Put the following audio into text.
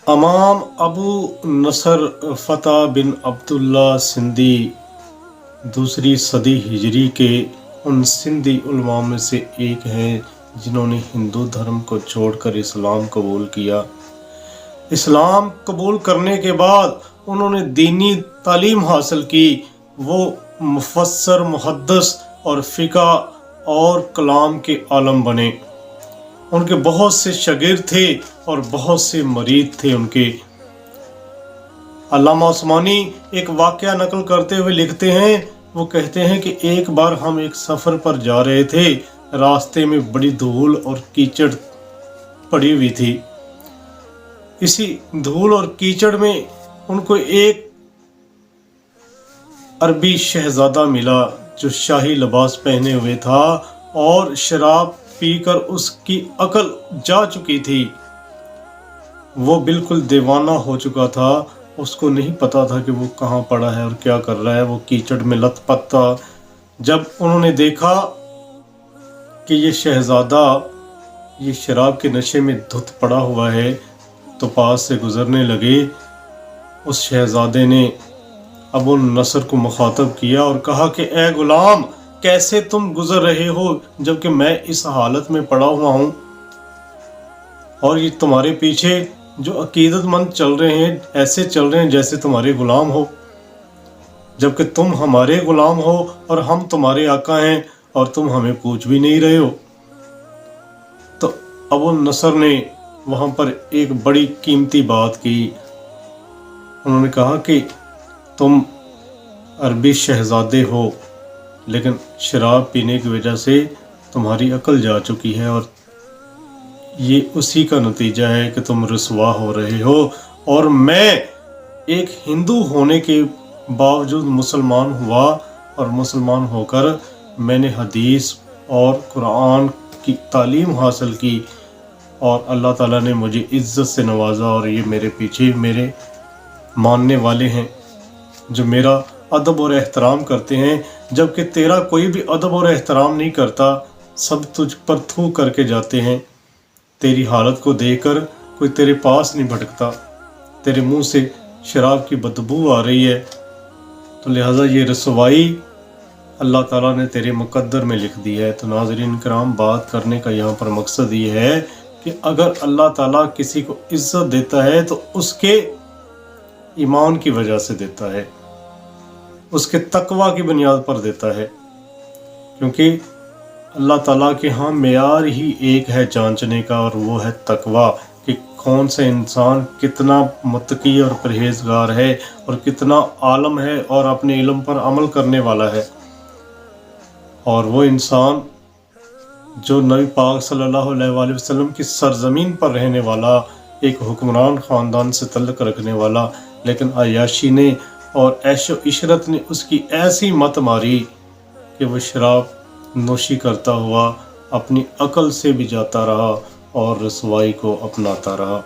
امام ابو نصر فتح بن عبداللہ سندھی دوسری صدی ہجری کے ان سندھی علماء میں سے ایک ہیں جنہوں نے ہندو دھرم کو چھوڑ کر اسلام قبول کیا۔ اسلام قبول کرنے کے بعد انہوں نے دینی تعلیم حاصل کی۔ وہ مفسر، محدث اور فقہ اور کلام کے عالم بنے۔ ان کے بہت سے شاگرد تھے اور بہت سے مرید تھے ان کے۔ علامہ عثمانی ایک واقعہ نقل کرتے ہوئے لکھتے ہیں، وہ کہتے ہیں کہ ایک بار ہم ایک سفر پر جا رہے تھے، راستے میں بڑی دھول اور کیچڑ پڑی ہوئی تھی۔ اسی دھول اور کیچڑ میں ان کو ایک عربی شہزادہ ملا جو شاہی لباس پہنے ہوئے تھا اور شراب پی کر اس کی عقل جا چکی تھی۔ وہ بالکل دیوانہ ہو چکا تھا، اس کو نہیں پتا تھا کہ وہ کہاں پڑا ہے اور کیا کر رہا ہے، وہ کیچڑ میں لت پت تھا۔ جب انہوں نے دیکھا کہ یہ شہزادہ یہ شراب کے نشے میں دھت پڑا ہوا ہے تو پاس سے گزرنے لگے۔ اس شہزادے نے ابو نصر کو مخاطب کیا اور کہا کہ اے غلام، کیسے تم گزر رہے ہو جبکہ میں اس حالت میں پڑا ہوا ہوں، اور یہ تمہارے پیچھے جو عقیدت مند چل رہے ہیں ایسے چل رہے ہیں جیسے تمہارے غلام ہو، جبکہ تم ہمارے غلام ہو اور ہم تمہارے آقا ہیں اور تم ہمیں پوچھ بھی نہیں رہے ہو۔ تو ابو نصر نے وہاں پر ایک بڑی قیمتی بات کی۔ انہوں نے کہا کہ تم عربی شہزادے ہو، لیکن شراب پینے کی وجہ سے تمہاری عقل جا چکی ہے، اور یہ اسی کا نتیجہ ہے کہ تم رسوا ہو رہے ہو، اور میں ایک ہندو ہونے کے باوجود مسلمان ہوا، اور مسلمان ہو کر میں نے حدیث اور قرآن کی تعلیم حاصل کی، اور اللہ تعالیٰ نے مجھے عزت سے نوازا، اور یہ میرے پیچھے میرے ماننے والے ہیں جو میرا ادب اور احترام کرتے ہیں، جبکہ تیرا کوئی بھی ادب اور احترام نہیں کرتا، سب تجھ پر تھو کر کے جاتے ہیں۔ تیری حالت کو دیکھ کر کوئی تیرے پاس نہیں بھٹکتا، تیرے منہ سے شراب کی بدبو آ رہی ہے، تو لہٰذا یہ رسوائی اللہ تعالیٰ نے تیرے مقدر میں لکھ دی ہے۔ تو ناظرین کرام، بات کرنے کا یہاں پر مقصد یہ ہے کہ اگر اللہ تعالیٰ کسی کو عزت دیتا ہے تو اس کے ایمان کی وجہ سے دیتا ہے، اس کے تقوی کی بنیاد پر دیتا ہے، کیونکہ اللہ تعالیٰ کے ہاں معیار ہی ایک ہے جانچنے کا، اور وہ ہے تقوی، کہ کون سا انسان کتنا متقی اور پرہیزگار ہے اور کتنا عالم ہے اور اپنے علم پر عمل کرنے والا ہے۔ اور وہ انسان جو نبی پاک صلی اللہ علیہ وآلہ وسلم کی سرزمین پر رہنے والا، ایک حکمران خاندان سے تعلق رکھنے والا، لیکن عیاشی نے اور عیش و عشرت نے اس کی ایسی مت ماری کہ وہ شراب نوشی کرتا ہوا اپنی عقل سے بھی جاتا رہا اور رسوائی کو اپناتا رہا۔